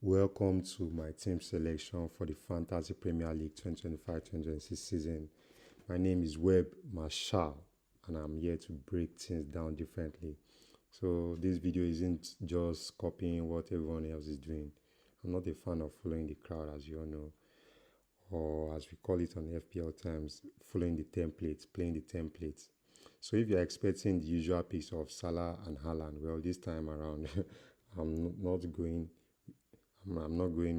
Welcome to my team selection for the Fantasy Premier League 2025-2026 season. My name is Webb Marshall and I'm here to break things down differently. So this video isn't just copying what everyone else is doing. I'm not a fan of following the crowd, as you all know, or as we call it on FPL times, following the templates, playing the templates. So if you're expecting the usual picks of Salah and Haaland, well, this time around, I'm not going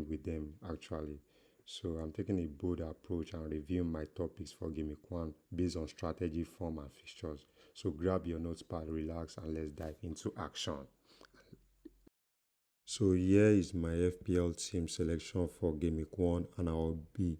with them actually. So I'm taking a bold approach and reviewing my topics for GW1 based on strategy, form, and fixtures. So grab your notepad, relax, and let's dive into action. So here is my FPL team selection for GW1, and I'll be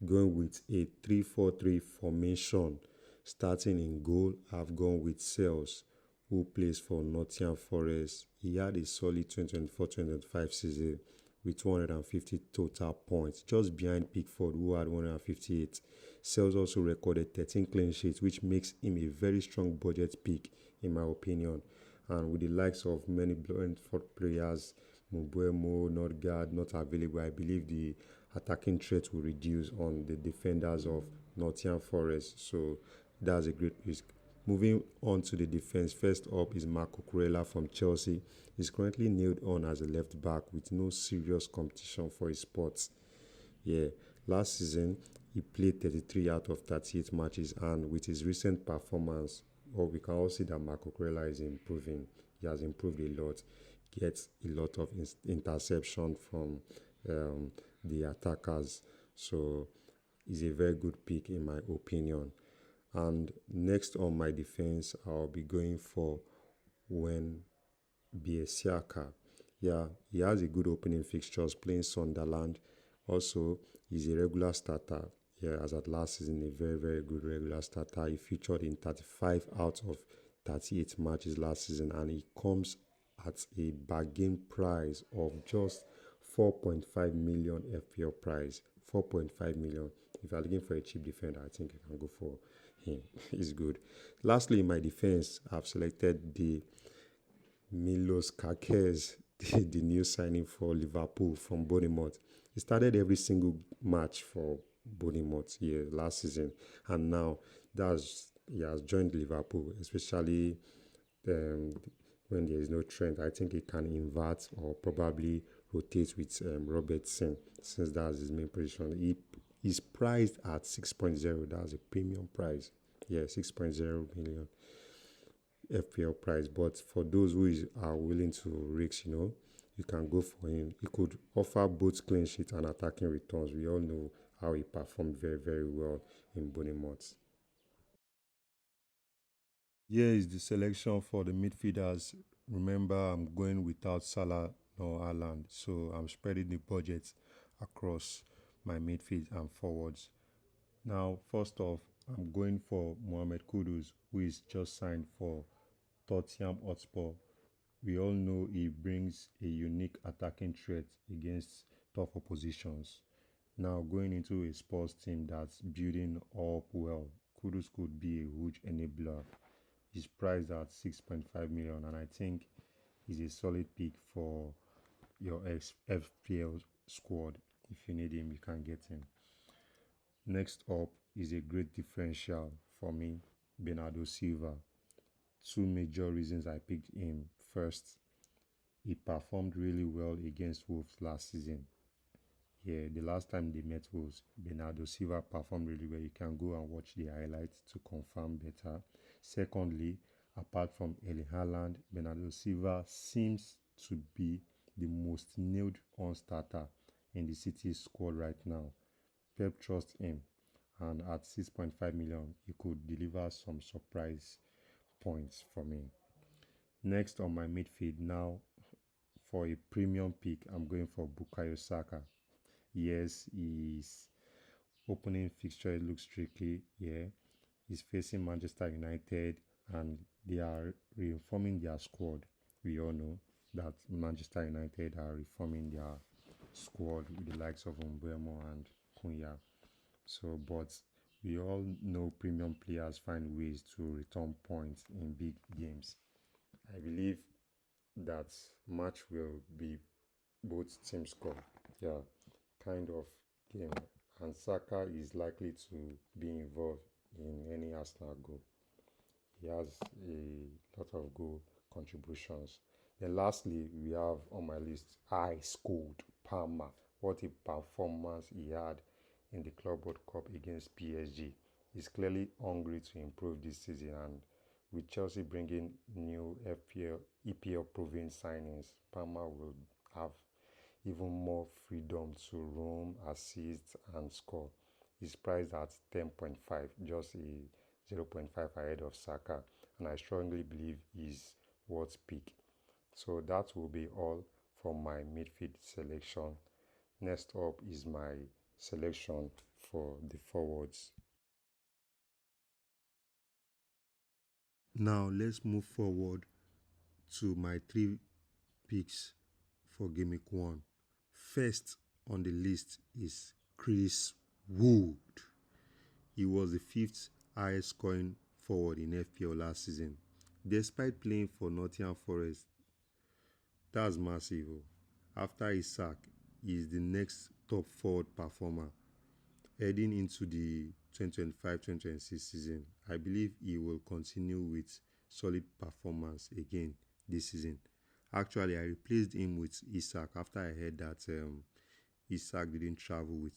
going with a 3-4-3 formation. Starting in goal, I've gone with Sales, who plays for Nottingham Forest. He had a solid 2024-2025 season with 250 total points, just behind Pickford, who had 158. Sales also recorded 13 clean sheets, which makes him a very strong budget pick, in my opinion. And with the likes of many Brentford players, Mbuemo, Nordgaard not available, I believe the attacking threat will reduce on the defenders of Nottingham Forest. So that's a great risk. Moving on to the defense, first up is Marco Cucurella from Chelsea. He's currently nailed on as a left back with no serious competition for his spot. Yeah, last season he played 33 out of 38 matches, and with his recent performance, we can all see that Marco Cucurella is improving. He has improved a lot, gets a lot of interception from the attackers. So he's a very good pick in my opinion. And next on my defense, I'll be going for when Biesiaka. Yeah, he has a good opening fixtures playing Sunderland. Also, he's a regular starter. Yeah, as at last season, a very, very good regular starter. He featured in 35 out of 38 matches last season, and he comes at a bargain price of just 4.5 million FPL price. 4.5 million. If you're looking for a cheap defender, I think you can go for him. He's good. Lastly, in my defense, I've selected the Milos Kakes, the new signing for Liverpool from Bournemouth. He started every single match for Bournemouth here last season, and now he has joined Liverpool, especially um, when there is no trend. I think he can invert or probably rotate with Robertson, since that's his main position. He's priced at 6.0. That's a premium price. Yeah, 6.0 million. FPL price. But for those are willing to risk, you can go for him. He could offer both clean sheet and attacking returns. We all know how he performed very, very well in Bournemouth. Here is the selection for the midfielders. Remember, I'm going without Salah nor Haaland, so I'm spreading the budget across my midfield and forwards. Now, first off, I'm going for Mohamed Kudus, who is just signed for Tottenham Hotspur. We all know he brings a unique attacking threat against tough oppositions. Now, going into a sports team that's building up well, Kudus could be a huge enabler. He's priced at 6.5 million, and I think he's a solid pick for your FPL squad. If you need him, you can get him. Next up is a great differential for me, Bernardo Silva. Two major reasons I picked him. First, he performed really well against Wolves last season. Yeah, the last time they met Wolves, Bernardo Silva performed really well. You can go and watch the highlights to confirm better. Secondly, apart from Erling Haaland, Bernardo Silva seems to be the most nailed on starter in the City squad right now. Pep trusts him, and at 6.5 million, he could deliver some surprise points for me. Next on my midfield now, for a premium pick, I'm going for Bukayo Saka. Yes, his opening fixture looks tricky. Yeah, he's facing Manchester United, and they are reforming their squad. We all know that Manchester United are reforming their squad with the likes of Mbuemo and Kunya. So, but we all know premium players find ways to return points in big games. I believe that match will be both teams score. Yeah, kind of game. And Saka is likely to be involved in any Arsenal goal. He has a lot of goal contributions. Then lastly, we have on my list Ice Cold Palmer. What a performance he had in the Club World Cup against PSG. He's clearly hungry to improve this season, and with Chelsea bringing new EPL proven signings, Palmer will have even more freedom to roam, assist, and score. He's priced at 10.5, just a 0.5 ahead of Saka, and I strongly believe he's worth pick. So that will be all for my midfield selection. Next up is my selection for the forwards. Now let's move forward to my three picks for GW1. First on the list is Chris Wood. He was the fifth highest scoring forward in FPL last season. Despite playing for Nottingham Forest, that's massive. After his sack, he is the next top forward performer. Heading into the 2025-2026 season, I believe he will continue with solid performance again this season. Actually, I replaced him with Isak after I heard that Isak didn't travel with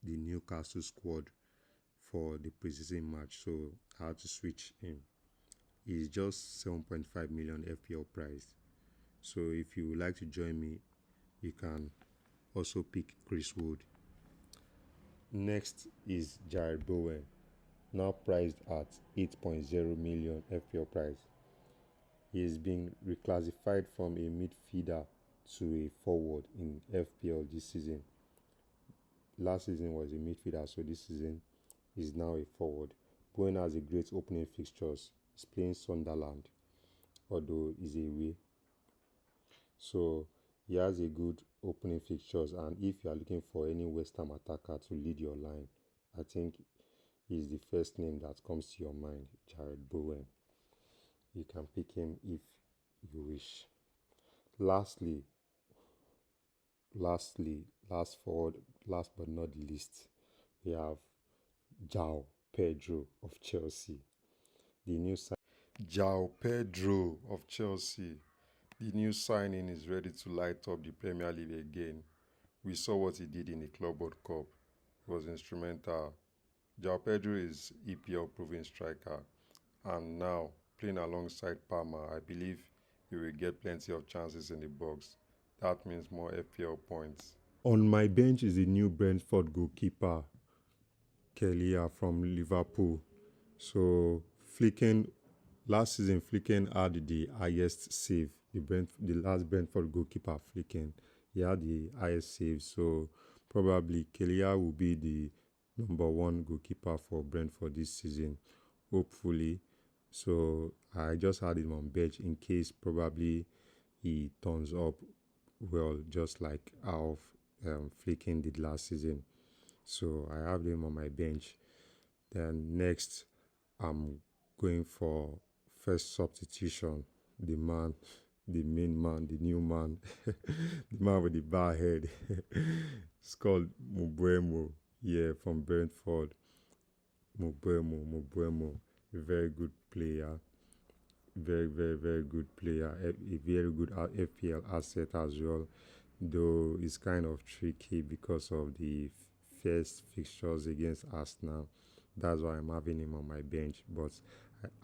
the Newcastle squad for the preseason match, so I had to switch him. He's just 7.5 million FPL price. So if you would like to join me, you can also pick Chris Wood. Next is Jared Bowen, now priced at 8.0 million FPL price. He is being reclassified from a midfielder to a forward in FPL this season. Last season was a midfielder, so this season is now a forward. Bowen has a great opening fixtures. He's playing Sunderland, although he's away. So he has a good opening fixtures, and if you are looking for any West Ham attacker to lead your line, I think he's the first name that comes to your mind, Jared Bowen. You can pick him if you wish. Lastly, last but not least, we have João Pedro of Chelsea. The new João Pedro of Chelsea. The new signing is ready to light up the Premier League again. We saw what he did in the Club World Cup. He was instrumental. João Pedro is EPL proven striker, and now playing alongside Palmer, I believe he will get plenty of chances in the box. That means more FPL points. On my bench is the new Brentford goalkeeper, Kelia from Liverpool. So last season Flicken had the highest save. The last Brentford goalkeeper Flicken, he had the highest save. So probably Kelia will be the number one goalkeeper for Brentford this season, hopefully. So I just had him on bench in case probably he turns up well, just like how Flicken did last season. So I have him on my bench. Then next, I'm going for first substitution. The man, the main man, the new man, the man with the bar head. It's called Mubuemo. Yeah, from Brentford. Mubuemo, a very good player. Very, very, very good player. A very good FPL asset as well. Though it's kind of tricky because of the first fixtures against Arsenal. That's why I'm having him on my bench. But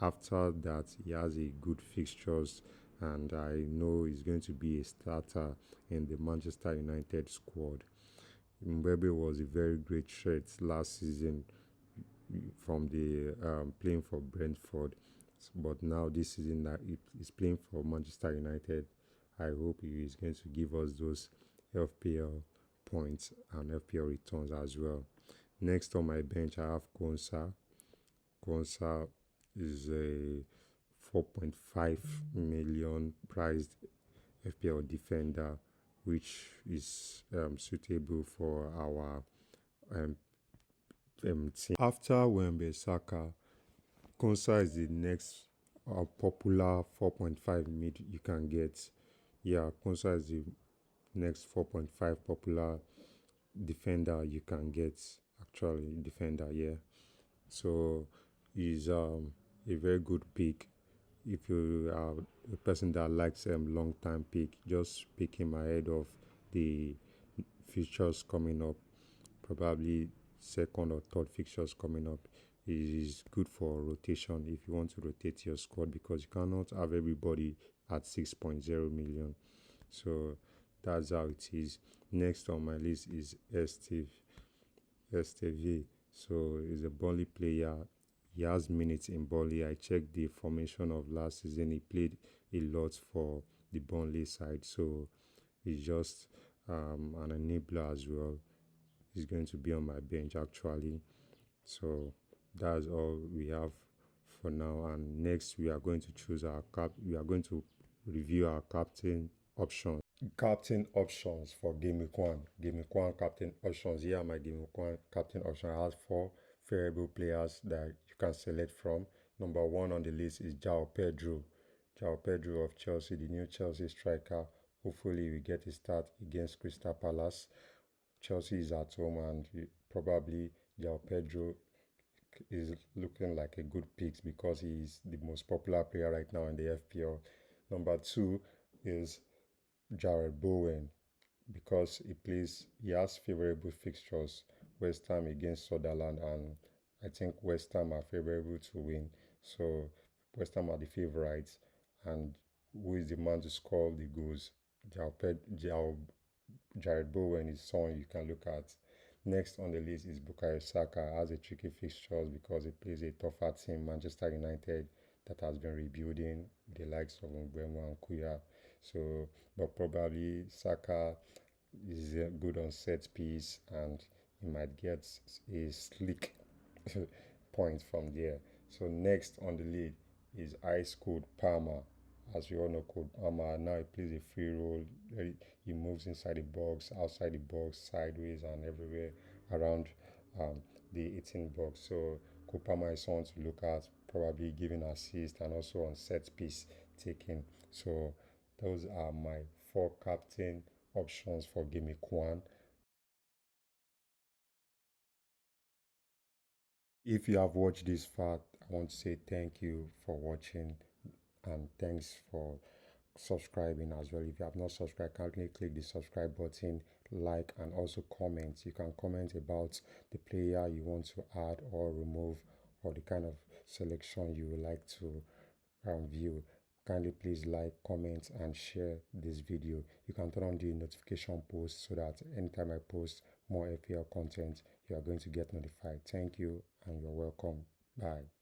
after that, he has a good fixtures, and I know he's going to be a starter in the Manchester United squad. Mbebe was a very great threat last season from the playing for Brentford, but now this season that he's playing for Manchester United, I hope he is going to give us those FPL points and FPL returns as well. Next on my bench, I have Konsa. Konsa is a 4.5 million priced FPL defender, which is suitable for our team. After Wan-Bissaka, Konsa is the next popular 4.5 mid you can get. Yeah, Konsa is the next 4.5 popular defender you can get. Actually, defender, yeah. So he's a very good pick. If you are a person that likes long time pick, just pick him ahead of the fixtures coming up. Probably second or third fixtures coming up. It is good for rotation if you want to rotate your squad, because you cannot have everybody at 6.0 million. So that's how it is. Next on my list is Esteve. So he's a Burnley player. He has minutes in Burnley. I checked the formation of last season. He played a lot for the Burnley side. So he's just an enabler as well. He's going to be on my bench actually. So that's all we have for now. And next we are going to choose our cap. We are going to review our captain options. Captain options for Game Week 1. Game Week 1 captain options. Here are my Game Week 1 captain options. I have 4 variable players that you can select from. Number 1 on the list is João Pedro. João Pedro of Chelsea, the new Chelsea striker. Hopefully we get a start against Crystal Palace. Chelsea is at home, and probably João Pedro is looking like a good pick because he is the most popular player right now in the FPL. Number 2 is Jared Bowen, because he has favorable fixtures. West Ham against Sunderland, and I think West Ham are favorable to win. So West Ham are the favourites, and who is the man to score the goals? Jared Bowen is someone you can look at. Next on the list is Bukayo Saka. Has a tricky fixtures because he plays a tougher team, Manchester United, that has been rebuilding with the likes of Mbeumo and Kuya. So, but probably Saka is good on set piece, and he might get a slick point from there. So next on the lead is Ice Cold Palmer. As we all know, Cold Palmer now he plays a free role. He moves inside the box, outside the box, sideways, and everywhere around the 18 box. So Cold Palmer is someone to look at, probably giving assist and also on set piece taking. So those are my 4 captain options for Game Week 1. If you have watched this far, I want to say thank you for watching, and thanks for subscribing as well. If you have not subscribed, kindly click the subscribe button, like, and also comment. You can comment about the player you want to add or remove, or the kind of selection you would like to view. Kindly please like, comment, and share this video. You can turn on the notification post so that anytime I post more FPL content, you are going to get notified. Thank you, and you're welcome. Bye.